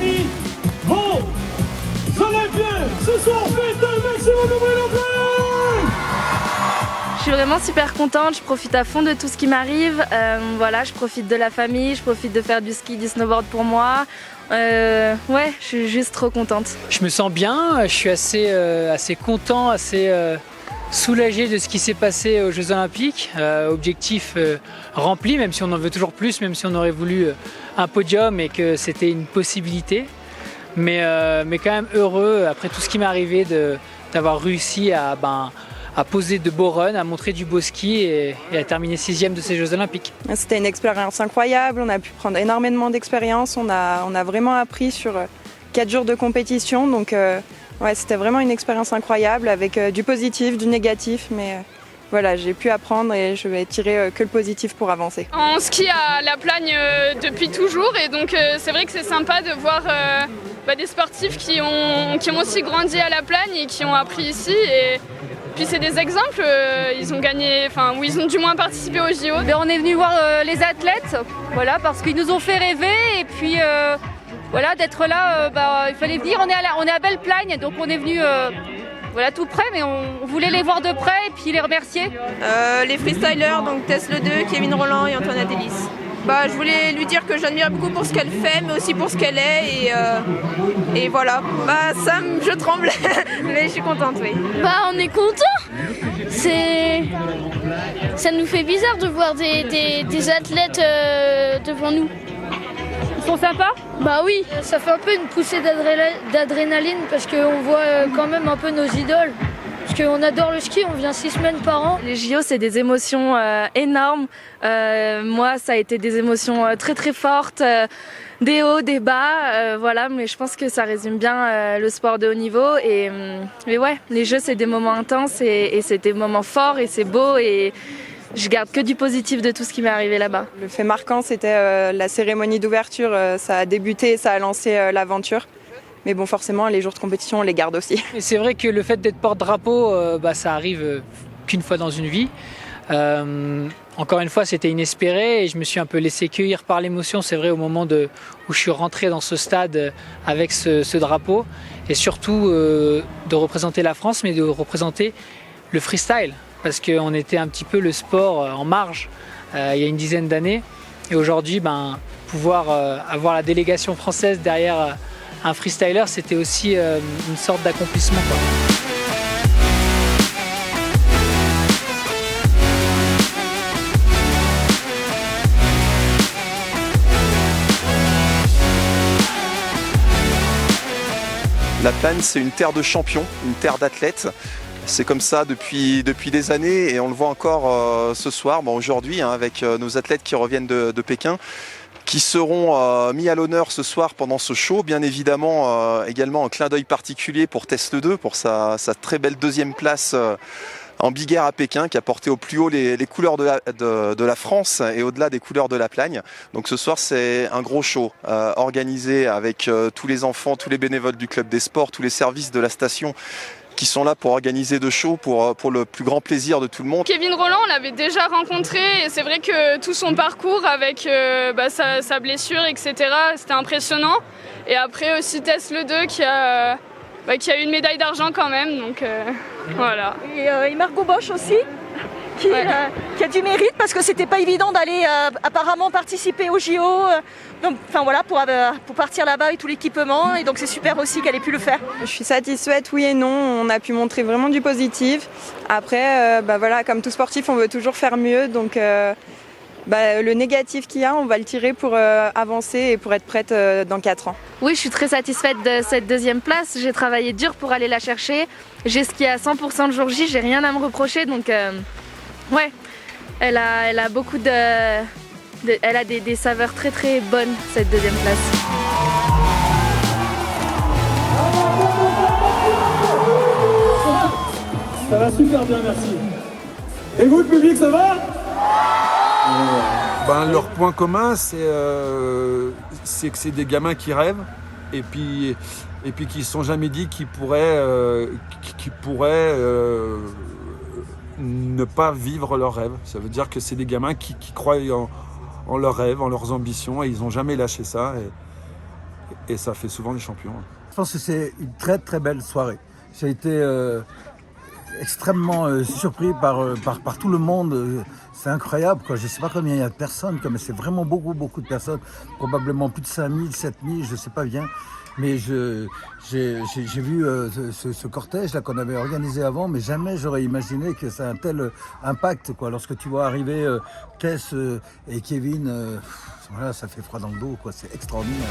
famille. Bon, ça va bien. Ce soir, faites un maximum de bruit d'applaudissements. Je suis vraiment super contente, je profite à fond de tout ce qui m'arrive. Voilà, je profite de la famille, je profite de faire du ski, du snowboard pour moi. Ouais, je suis juste trop contente. Je me sens bien, je suis assez content, assez soulagé de ce qui s'est passé aux Jeux Olympiques. Objectif rempli, même si on en veut toujours plus, même si on aurait voulu un podium et que c'était une possibilité. Mais quand même heureux, après tout ce qui m'est arrivé, d'avoir réussi à poser de beaux runs, à montrer du beau ski et à terminer 6e de ces Jeux Olympiques. C'était une expérience incroyable, on a pu prendre énormément d'expérience, on a vraiment appris sur 4 jours de compétition, donc ouais, c'était vraiment une expérience incroyable avec du positif, du négatif, mais voilà, j'ai pu apprendre et je vais tirer que le positif pour avancer. On skie à la Plagne depuis toujours et donc c'est vrai que c'est sympa de voir des sportifs qui ont aussi grandi à la Plagne et qui ont appris ici. Et puis c'est des exemples, ils ont gagné, ou ils ont du moins participé aux JO. On est venu voir les athlètes, voilà, parce qu'ils nous ont fait rêver et puis voilà, d'être là, il fallait venir. On est à Belle-Plagne, donc on est venu voilà, tout près, mais on voulait les voir de près et puis les remercier. Les freestylers, donc Tess Le 2, Kevin Rolland et Antoine Adélis. Je voulais lui dire que je l'admire beaucoup pour ce qu'elle fait, mais aussi pour ce qu'elle est. Et voilà. Je tremble, mais je suis contente, oui. On est contents. Ça nous fait bizarre de voir des athlètes devant nous. Ils sont sympas ? Bah oui, ça fait un peu une poussée d'adrénaline parce qu'on voit quand même un peu nos idoles. Parce qu'on adore le ski, on vient 6 semaines par an. Les JO, c'est des émotions énormes. Moi, ça a été des émotions très très fortes, des hauts, des bas, voilà. Mais je pense que ça résume bien le sport de haut niveau. Et ouais, les Jeux, c'est des moments intenses et c'est des moments forts et c'est beau. Et je garde que du positif de tout ce qui m'est arrivé là-bas. Le fait marquant, c'était la cérémonie d'ouverture. Ça a débuté, ça a lancé l'aventure. Mais bon, forcément, les jours de compétition, on les garde aussi. Et c'est vrai que le fait d'être porte-drapeau, ça arrive qu'une fois dans une vie. Encore une fois, c'était inespéré et je me suis un peu laissé cueillir par l'émotion, c'est vrai, au moment où je suis rentré dans ce stade avec ce drapeau. Et surtout de représenter la France, mais de représenter le freestyle. Parce qu'on était un petit peu le sport en marge il y a une dizaine d'années. Et aujourd'hui, pouvoir avoir la délégation française derrière un freestyler, c'était aussi une sorte d'accomplissement, quoi. La Plagne, c'est une terre de champions, une terre d'athlètes. C'est comme ça depuis des années et on le voit encore ce soir, aujourd'hui, avec nos athlètes qui reviennent de Pékin, qui seront mis à l'honneur ce soir pendant ce show. Bien évidemment, également un clin d'œil particulier pour Tess Le 2, pour sa très belle 2e place en Big Air à Pékin, qui a porté au plus haut les couleurs de la France et au-delà des couleurs de la Plagne. Donc ce soir, c'est un gros show organisé avec tous les enfants, tous les bénévoles du club des sports, tous les services de la station qui sont là pour organiser de shows pour le plus grand plaisir de tout le monde. Kevin Rolland, on l'avait déjà rencontré et c'est vrai que tout son parcours avec sa blessure, etc., c'était impressionnant. Et après aussi Tess Le 2 qui a eu une médaille d'argent quand même, donc voilà. Et Margot Bosch aussi, qui a du mérite parce que c'était pas évident d'aller apparemment participer aux JO. Donc, pour partir là-bas avec tout l'équipement, et donc c'est super aussi qu'elle ait pu le faire. Je suis satisfaite, oui et non. On a pu montrer vraiment du positif. Après, comme tout sportif, on veut toujours faire mieux. Donc, le négatif qu'il y a, on va le tirer pour avancer et pour être prête dans 4 ans. Oui, je suis très satisfaite de cette 2e place. J'ai travaillé dur pour aller la chercher. J'ai skié à 100% le jour J, j'ai rien à me reprocher. Donc, ouais, elle a beaucoup elle a des saveurs très très bonnes, cette 2e place. Ça va super bien, merci. Et vous, le public, ça va ? Leur point commun, c'est que c'est des gamins qui rêvent et puis qui ne se sont jamais dit qu'ils pourraient ne pas vivre leurs rêves. Ça veut dire que c'est des gamins qui croient en leurs rêves, en leurs ambitions et ils n'ont jamais lâché ça. et ça fait souvent des champions. Je pense que c'est une très très belle soirée. J'ai été extrêmement surpris par tout le monde. C'est incroyable, quoi. Je ne sais pas combien il y a de personnes, mais c'est vraiment beaucoup de personnes. Probablement plus de 5000, 7000, je ne sais pas bien. Mais j'ai vu ce cortège là qu'on avait organisé avant, mais jamais j'aurais imaginé que ça a un tel impact, quoi. Lorsque tu vois arriver Tess et Kevin, voilà, ça fait froid dans le dos, quoi. C'est extraordinaire.